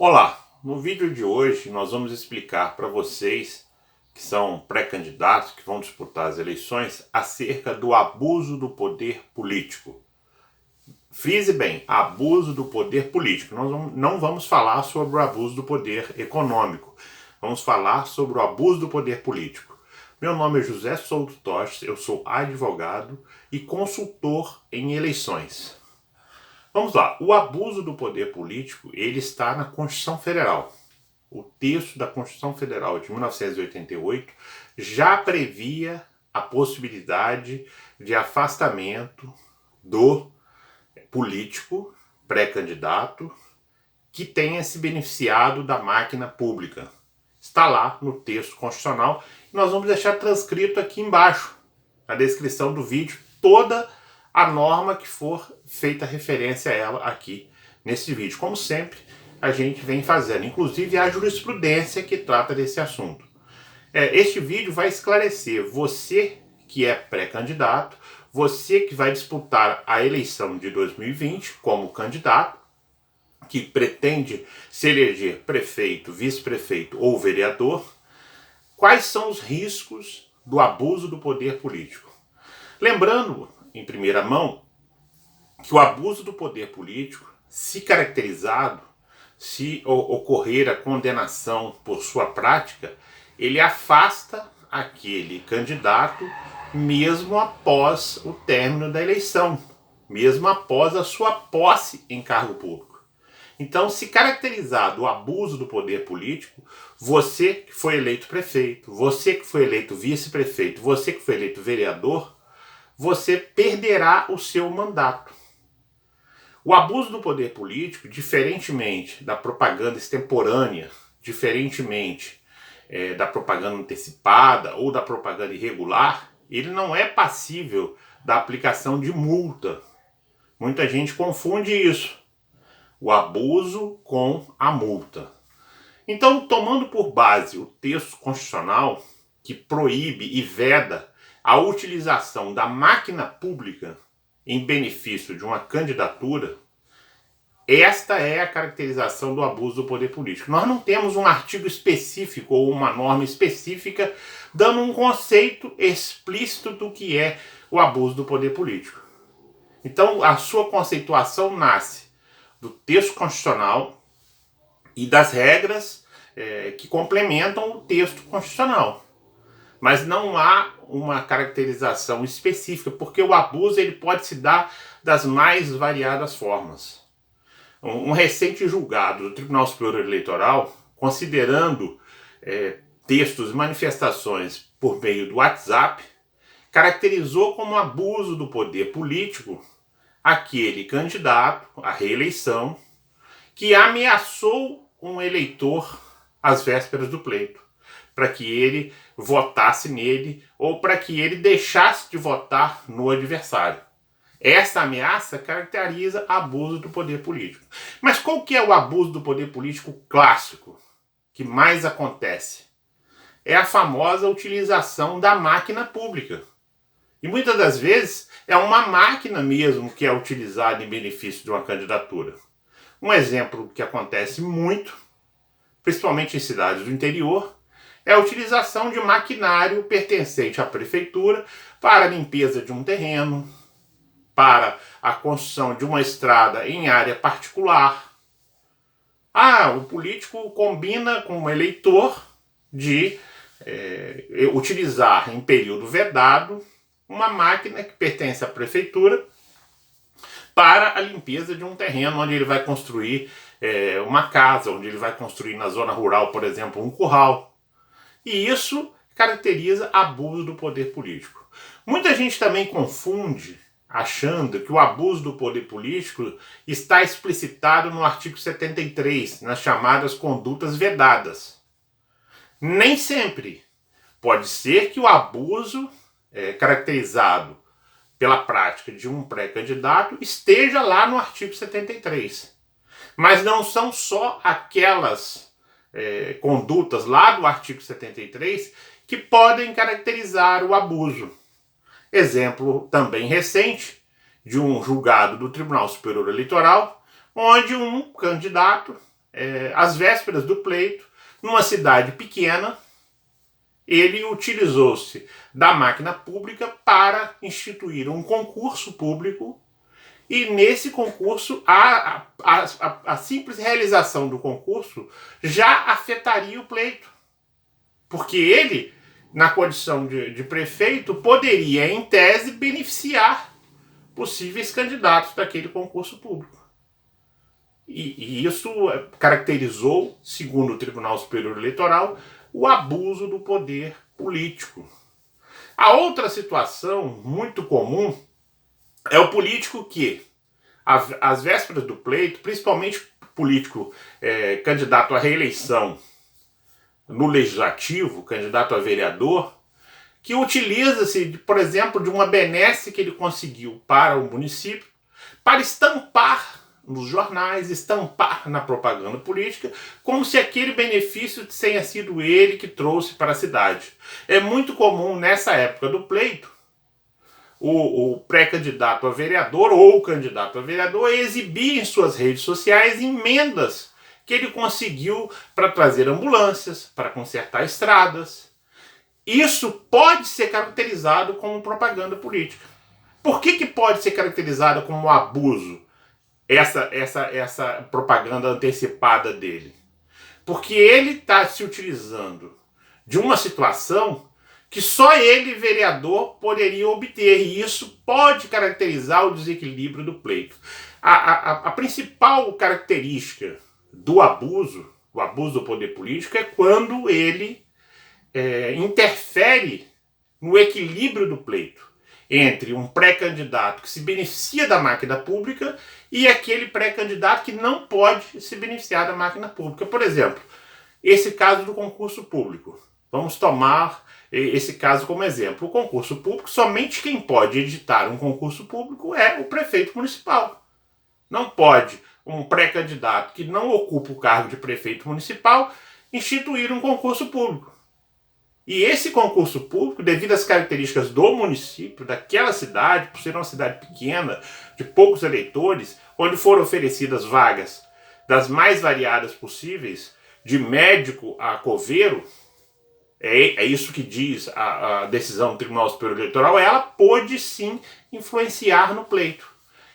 Olá, no vídeo de hoje nós vamos explicar para vocês que são pré-candidatos que vão disputar as eleições acerca do abuso do poder político. Frise bem, abuso do poder político. Nós não vamos falar sobre o abuso do poder econômico, vamos falar sobre o abuso do poder político. Meu nome é José Souto Toches, eu sou advogado e consultor em eleições. Vamos lá, o abuso do poder político, ele está na Constituição Federal. O texto da Constituição Federal de 1988 já previa a possibilidade de afastamento do político pré-candidato que tenha se beneficiado da máquina pública. Está lá no texto constitucional e nós vamos deixar transcrito aqui embaixo, na descrição do vídeo, toda a norma que for feita referência a ela aqui nesse vídeo. Como sempre, a gente vem fazendo, inclusive a jurisprudência que trata desse assunto. Este vídeo vai esclarecer você que é pré-candidato, você que vai disputar a eleição de 2020 como candidato, que pretende se eleger prefeito, vice-prefeito ou vereador, quais são os riscos do abuso do poder político. Lembrando, em primeira mão, que o abuso do poder político, se caracterizado, se ocorrer a condenação por sua prática, ele afasta aquele candidato mesmo após o término da eleição, mesmo após a sua posse em cargo público. Então, se caracterizar o abuso do poder político, você que foi eleito prefeito, você que foi eleito vice-prefeito, você que foi eleito vereador, você perderá o seu mandato. O abuso do poder político, diferentemente da propaganda extemporânea, diferentemente da propaganda antecipada ou da propaganda irregular, ele não é passível da aplicação de multa. Muita gente confunde isso, o abuso com a multa. Então, tomando por base o texto constitucional que proíbe e veda a utilização da máquina pública em benefício de uma candidatura, esta é a caracterização do abuso do poder político. Nós não temos um artigo específico ou uma norma específica dando um conceito explícito do que é o abuso do poder político. Então, a sua conceituação nasce do texto constitucional e das regras que complementam o texto constitucional. Mas não há uma caracterização específica, porque o abuso ele pode se dar das mais variadas formas. Um recente julgado do Tribunal Superior Eleitoral, considerando textos e manifestações por meio do WhatsApp, caracterizou como abuso do poder político aquele candidato à reeleição que ameaçou um eleitor às vésperas do pleito, para que ele votasse nele ou para que ele deixasse de votar no adversário. Essa ameaça caracteriza abuso do poder político. Mas qual que é o abuso do poder político clássico que mais acontece? É a famosa utilização da máquina pública. E muitas das vezes é uma máquina mesmo que é utilizada em benefício de uma candidatura. Um exemplo que acontece muito, principalmente em cidades do interior, é a utilização de maquinário pertencente à prefeitura para a limpeza de um terreno, para a construção de uma estrada em área particular. O político combina com o eleitor de utilizar em período vedado uma máquina que pertence à prefeitura para a limpeza de um terreno onde ele vai construir uma casa, onde ele vai construir na zona rural, por exemplo, um curral. E isso caracteriza abuso do poder político. Muita gente também confunde, achando que o abuso do poder político está explicitado no artigo 73, nas chamadas condutas vedadas. Nem sempre. Pode ser que o abuso caracterizado pela prática de um pré-candidato esteja lá no artigo 73. Mas não são só aquelas condutas lá do artigo 73 que podem caracterizar o abuso. Exemplo também recente de um julgado do Tribunal Superior Eleitoral, onde um candidato às vésperas do pleito, numa cidade pequena, ele utilizou-se da máquina pública para instituir um concurso público, e nesse concurso a simples realização do concurso já afetaria o pleito, porque ele, na condição de prefeito, poderia, em tese, beneficiar possíveis candidatos daquele concurso público. E isso caracterizou, segundo o Tribunal Superior Eleitoral, o abuso do poder político. A outra situação muito comum é o político que, às vésperas do pleito, principalmente político candidato à reeleição no legislativo, candidato a vereador, que utiliza-se, por exemplo, de uma benesse que ele conseguiu para o município para estampar nos jornais, estampar na propaganda política, como se aquele benefício tenha sido ele que trouxe para a cidade. É muito comum, nessa época do pleito, o pré-candidato a vereador ou o candidato a vereador exibir em suas redes sociais emendas que ele conseguiu para trazer ambulâncias, para consertar estradas. Isso pode ser caracterizado como propaganda política. Por que pode ser caracterizado como abuso? Essa propaganda antecipada dele. Porque ele está se utilizando de uma situação que só ele, vereador, poderia obter. E isso pode caracterizar o desequilíbrio do pleito. A principal característica do abuso do poder político, é quando ele interfere no equilíbrio do pleito entre um pré-candidato que se beneficia da máquina pública e aquele pré-candidato que não pode se beneficiar da máquina pública. Por exemplo, esse caso do concurso público. Vamos tomar esse caso como exemplo. O concurso público, somente quem pode editar um concurso público é o prefeito municipal. Não pode um pré-candidato que não ocupa o cargo de prefeito municipal instituir um concurso público. E esse concurso público, devido às características do município, daquela cidade, por ser uma cidade pequena, de poucos eleitores, onde foram oferecidas vagas das mais variadas possíveis, de médico a coveiro, é isso que diz a decisão do Tribunal Superior Eleitoral, ela pôde sim influenciar no pleito.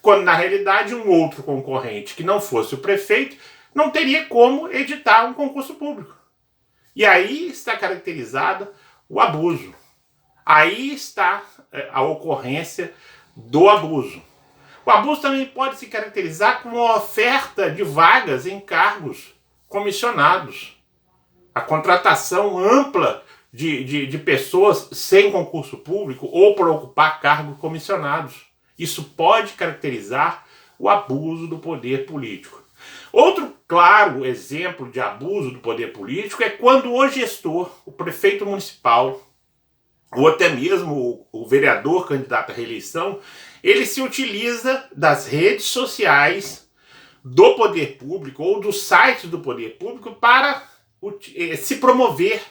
Quando na realidade um outro concorrente que não fosse o prefeito não teria como editar um concurso público. E aí está caracterizado o abuso. Aí está a ocorrência do abuso. O abuso também pode se caracterizar como a oferta de vagas em cargos comissionados. A contratação ampla de pessoas sem concurso público ou por ocupar cargos comissionados. Isso pode caracterizar o abuso do poder político. Outro claro exemplo de abuso do poder político é quando o gestor, o prefeito municipal, ou até mesmo o vereador candidato à reeleição, ele se utiliza das redes sociais do poder público ou dos sites do poder público para se promover.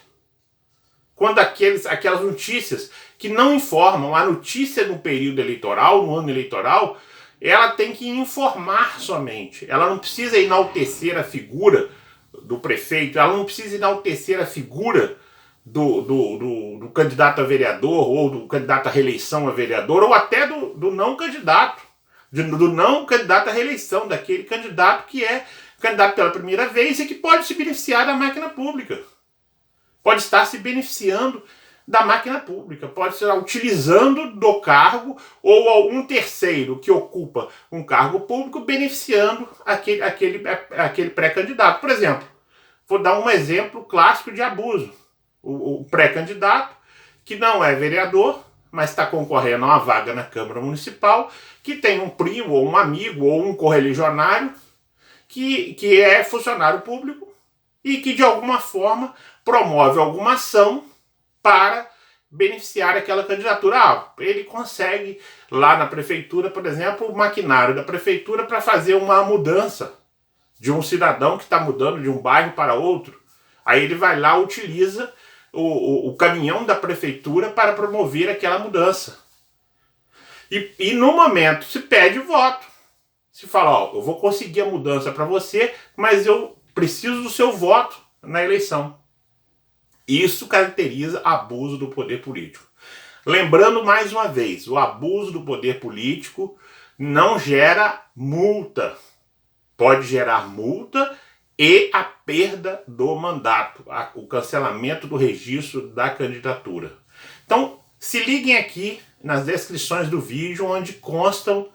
Quando aquelas notícias que não informam, a notícia no período eleitoral, no ano eleitoral, ela tem que informar somente. Ela não precisa enaltecer a figura do prefeito, ela não precisa enaltecer a figura do candidato a vereador, ou do candidato à reeleição a vereador, ou até do não candidato, do não candidato à reeleição, daquele candidato que é candidato pela primeira vez e que pode se beneficiar da máquina pública. Pode estar se beneficiando da máquina pública, pode estar utilizando do cargo, ou um terceiro que ocupa um cargo público beneficiando aquele pré-candidato. Por exemplo, vou dar um exemplo clássico de abuso. O pré-candidato, que não é vereador, mas está concorrendo a uma vaga na Câmara Municipal, que tem um primo, ou um amigo, ou um correligionário, que é funcionário público e que, de alguma forma, promove alguma ação para beneficiar aquela candidatura. Ele consegue, lá na prefeitura, por exemplo, o maquinário da prefeitura para fazer uma mudança de um cidadão que está mudando de um bairro para outro. Aí ele vai lá, utiliza o caminhão da prefeitura para promover aquela mudança. E no momento se pede voto. Se fala, eu vou conseguir a mudança para você, mas eu preciso do seu voto na eleição. Isso caracteriza abuso do poder político. Lembrando mais uma vez, o abuso do poder político não gera multa. Pode gerar multa e a perda do mandato, o cancelamento do registro da candidatura. Então, se liguem aqui nas descrições do vídeo, onde constam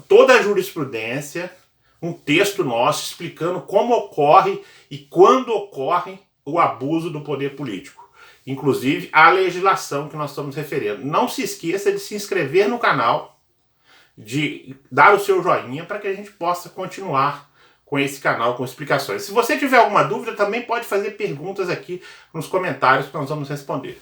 toda a jurisprudência, um texto nosso explicando como ocorre e quando ocorre o abuso do poder político. Inclusive a legislação que nós estamos referindo. Não se esqueça de se inscrever no canal, de dar o seu joinha para que a gente possa continuar com esse canal com explicações. Se você tiver alguma dúvida, também pode fazer perguntas aqui nos comentários que nós vamos responder.